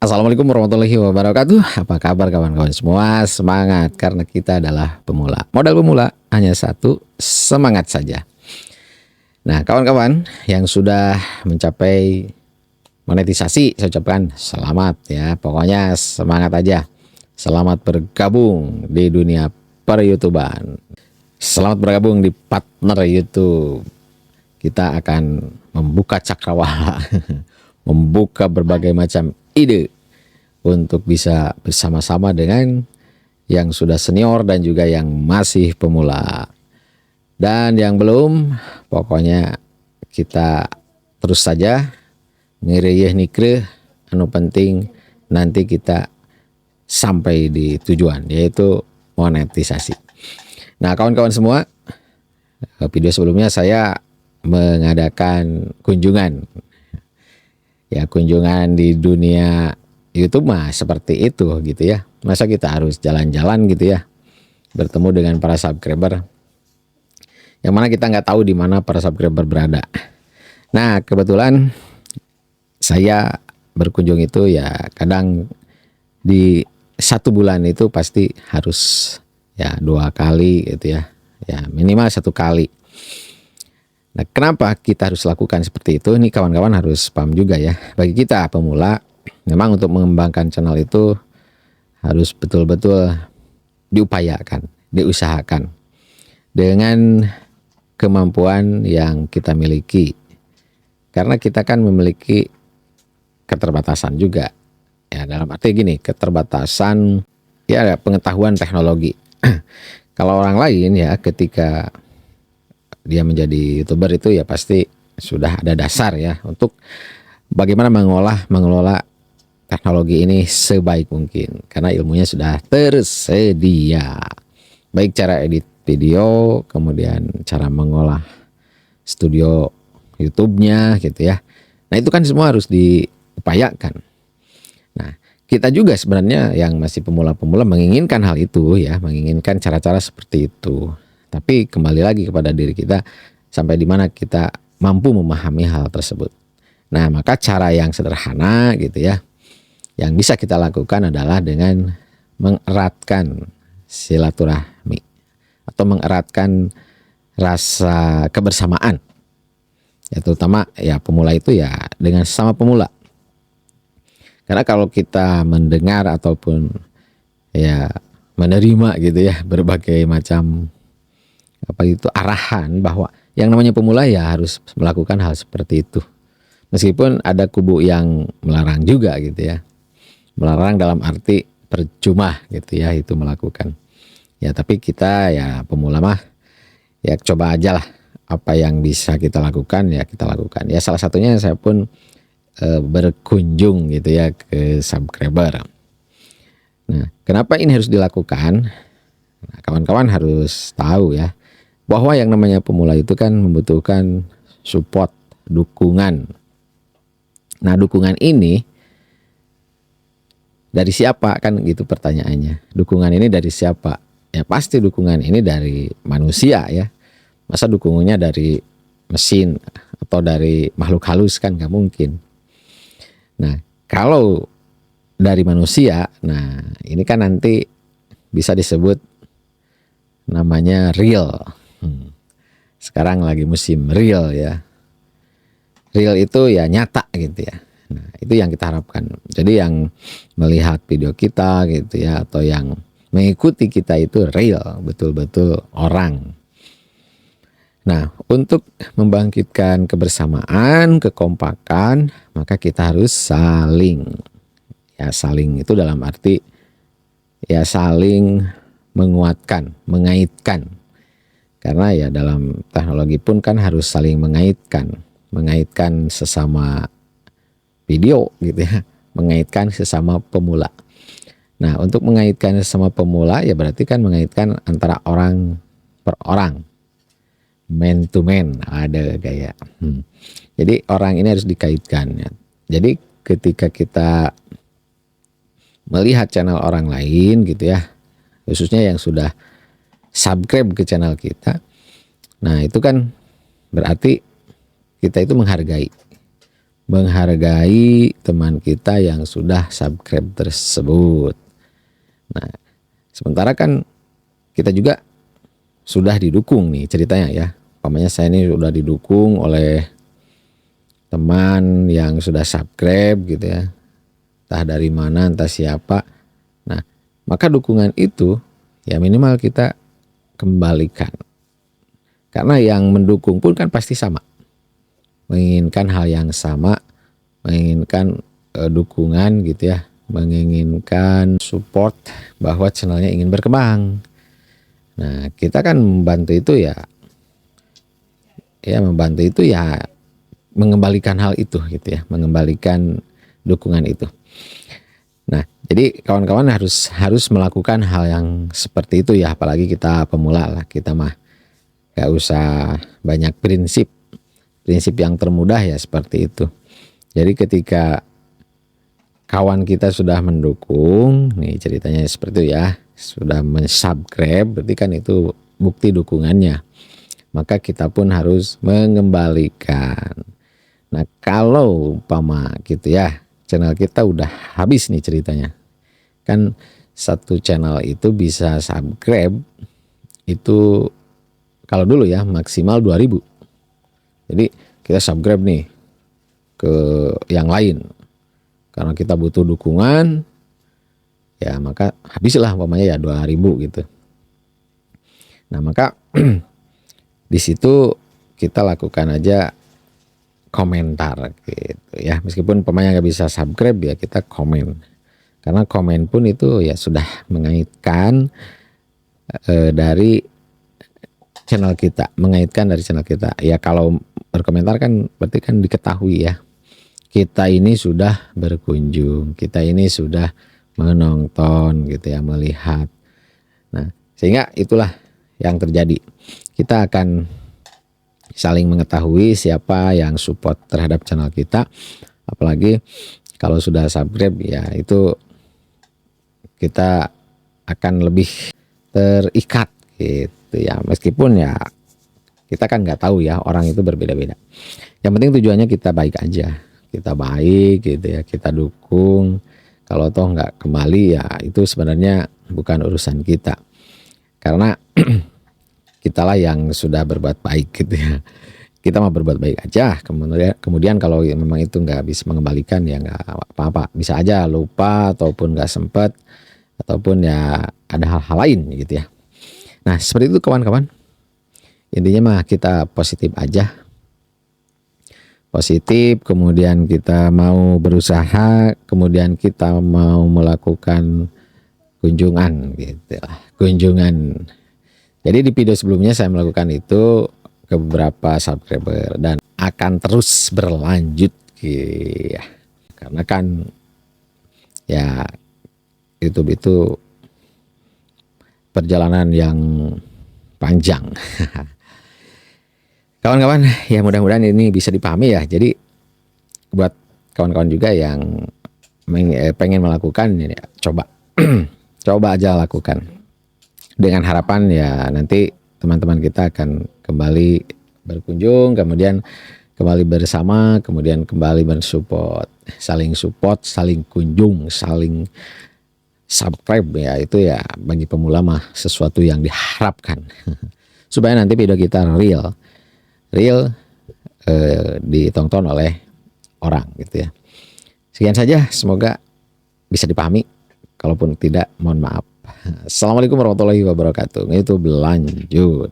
Assalamualaikum warahmatullahi wabarakatuh. Apa kabar kawan-kawan semua? Semangat karena kita adalah pemula. Modal pemula hanya satu, semangat saja. Nah, kawan-kawan yang sudah mencapai monetisasi, saya ucapkan selamat ya. Pokoknya semangat aja. Selamat bergabung di dunia per-YouTuban. Selamat bergabung di partner YouTube. Kita akan membuka cakrawala, membuka berbagai macam ide untuk bisa bersama-sama dengan yang sudah senior dan juga yang masih pemula. Dan yang belum, pokoknya kita terus saja ngereyeh nikreh, anu penting nanti kita sampai di tujuan, yaitu monetisasi. Nah, kawan-kawan semua, video sebelumnya saya mengadakan kunjungan. Ya, kunjungan di dunia YouTube mah seperti itu gitu ya. Masa kita harus jalan-jalan gitu ya, bertemu dengan para subscriber yang mana kita nggak tahu di mana para subscriber berada. Nah, kebetulan saya berkunjung itu ya kadang di satu bulan itu pasti harus ya 2 kali gitu ya. Ya minimal 1 kali. Nah, kenapa kita harus lakukan seperti itu? Ini kawan-kawan harus paham juga ya. Bagi kita pemula, memang untuk mengembangkan channel itu harus betul-betul diupayakan, diusahakan dengan kemampuan yang kita miliki. Karena kita kan memiliki keterbatasan juga. Ya, dalam arti gini, keterbatasan ya pengetahuan teknologi. Kalau orang lain ya ketika dia menjadi YouTuber itu ya pasti sudah ada dasar ya untuk bagaimana mengelola teknologi ini sebaik mungkin karena ilmunya sudah tersedia. Baik cara edit video, kemudian cara mengolah studio YouTube-nya gitu ya. Nah, itu kan semua harus diupayakan. Nah, kita juga sebenarnya yang masih pemula-pemula menginginkan hal itu ya, menginginkan cara-cara seperti itu. Tapi kembali lagi kepada diri kita sampai di mana kita mampu memahami hal tersebut. Nah, maka cara yang sederhana gitu ya, yang bisa kita lakukan adalah dengan mengeratkan silaturahmi atau mengeratkan rasa kebersamaan. Ya terutama ya pemula itu ya dengan sesama pemula. Karena kalau kita mendengar ataupun ya menerima gitu ya berbagai macam arahan bahwa yang namanya pemula ya harus melakukan hal seperti itu. Meskipun ada kubu yang melarang juga gitu ya. Melarang dalam arti percuma gitu ya itu melakukan. Ya tapi kita ya pemula mah ya coba aja lah apa yang bisa kita lakukan ya kita lakukan. Ya salah satunya saya pun berkunjung gitu ya ke subscriber. Nah, kenapa ini harus dilakukan? Nah, kawan-kawan harus tahu ya bahwa yang namanya pemula itu kan membutuhkan support, dukungan. Nah, dukungan ini dari siapa kan gitu pertanyaannya. Dukungan ini dari siapa? Ya pasti dukungan ini dari manusia ya. Masa dukungannya dari mesin atau dari makhluk halus kan gak mungkin. Nah, kalau dari manusia, nah ini kan nanti bisa disebut namanya real. Sekarang lagi musim real ya. Real itu ya nyata gitu ya. Nah, itu yang kita harapkan. Jadi yang melihat video kita gitu ya atau yang mengikuti kita itu real, betul-betul orang. Nah, untuk membangkitkan kebersamaan, kekompakan, maka kita harus saling. Ya, saling itu dalam arti ya saling menguatkan, mengaitkan. Karena ya dalam teknologi pun kan harus saling mengaitkan sesama video gitu ya, mengaitkan sesama pemula. Nah, untuk mengaitkan sesama pemula ya berarti kan mengaitkan antara orang per orang, man to man, ada gaya. Jadi orang ini harus dikaitkan ya. Jadi ketika kita melihat channel orang lain gitu ya, khususnya yang sudah subscribe ke channel kita, nah itu kan berarti kita itu menghargai menghargai teman kita yang sudah subscribe tersebut. Nah, sementara kan kita juga sudah didukung nih ceritanya ya. Umpamanya saya ini sudah didukung oleh teman yang sudah subscribe gitu ya. Entah dari mana, entah siapa. Nah, maka dukungan itu ya minimal kita kembalikan. Karena yang mendukung pun kan pasti sama. Menginginkan hal yang sama, menginginkan dukungan gitu ya. Menginginkan support bahwa channelnya ingin berkembang. Nah, kita kan membantu itu ya mengembalikan hal itu gitu ya, mengembalikan dukungan itu. Nah, jadi kawan-kawan harus melakukan hal yang seperti itu ya, apalagi kita pemula lah, kita mah gak usah banyak prinsip yang termudah ya seperti itu. Jadi ketika kawan kita sudah mendukung, nih ceritanya seperti itu ya, sudah mensubscribe, berarti kan itu bukti dukungannya. Maka kita pun harus mengembalikan. Nah, kalau umpama gitu ya, channel kita udah habis nih ceritanya. Kan satu channel itu bisa subscribe itu kalau dulu ya maksimal 2000. Jadi kita subscribe nih ke yang lain. Karena kita butuh dukungan, ya maka habislah umpamanya ya 2000 gitu. Nah, maka di situ kita lakukan aja komentar gitu ya. Meskipun pemain nggak bisa subscribe ya kita komen. Karena komen pun itu ya sudah mengaitkan dari channel kita, mengaitkan dari channel kita. Ya kalau berkomentar kan berarti kan diketahui ya. Kita ini sudah berkunjung, kita ini sudah menonton gitu ya, melihat. Nah, sehingga itulah yang terjadi. Kita akan saling mengetahui siapa yang support terhadap channel kita. Apalagi kalau sudah subscribe ya itu kita akan lebih terikat gitu ya. Meskipun ya kita kan nggak tahu ya, orang itu berbeda-beda. Yang penting tujuannya kita baik aja. Kita baik gitu ya, kita dukung. Kalau toh nggak kembali ya itu sebenarnya bukan urusan kita. Karena kitalah yang sudah berbuat baik gitu ya. Kita mau berbuat baik aja. Kemudian kalau memang itu nggak bisa mengembalikan ya nggak apa-apa. Bisa aja lupa ataupun nggak sempat ataupun ya ada hal-hal lain gitu ya. Nah seperti itu kawan-kawan. Intinya mah kita positif aja. Positif, kemudian kita mau berusaha, kemudian kita mau melakukan kunjungan gitu lah. Kunjungan. Jadi di video sebelumnya saya melakukan itu ke beberapa subscriber dan akan terus berlanjut ya. Karena kan ya YouTube itu perjalanan yang panjang. Kawan-kawan ya mudah-mudahan ini bisa dipahami ya. Jadi buat kawan-kawan juga yang pengen melakukan ini coba coba aja lakukan. Dengan harapan ya nanti teman-teman kita akan kembali berkunjung, kemudian kembali bersama, kemudian kembali mensupport, saling support, saling kunjung, saling subscribe ya. Itu ya bagi pemula mah sesuatu yang diharapkan. Supaya nanti video kita real ditonton oleh orang gitu ya. Sekian saja, semoga bisa dipahami. Kalaupun tidak, mohon maaf. Assalamualaikum warahmatullahi wabarakatuh. Itu berlanjut.